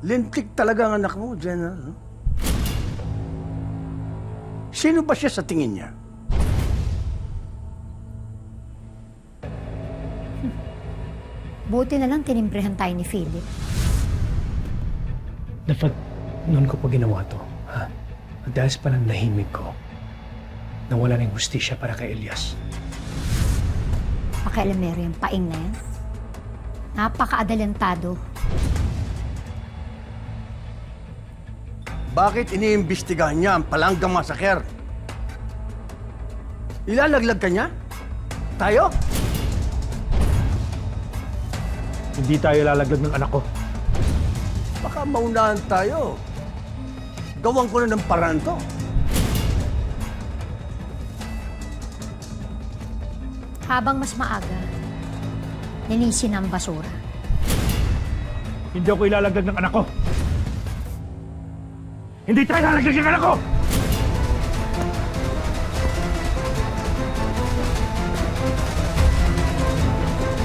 Lintik talaga ang anak mo, Jenna. No? Sino ba siya sa tingin niya? Buti na lang tinimbrehan tayo ni Philip. Dapat noon ko pa ginawa to, ha? At dahil sa pananahimik ko, nawala ng hustisya para kay Elias. Pakialamero yung paing na yan. Napaka-adalentado. Bakit iniimbestigahan niya ang palanggang masaker? Ilalaglag ka niya? Tayo? Hindi tayo lalaglag ng anak ko. Baka maunahan tayo. Gawan ko na ng paraan to. Habang mas maaga, linisin ang basura. Hindi ako ilalaglag ng anak ko. Hindi tayo lalaglag ng anak ko!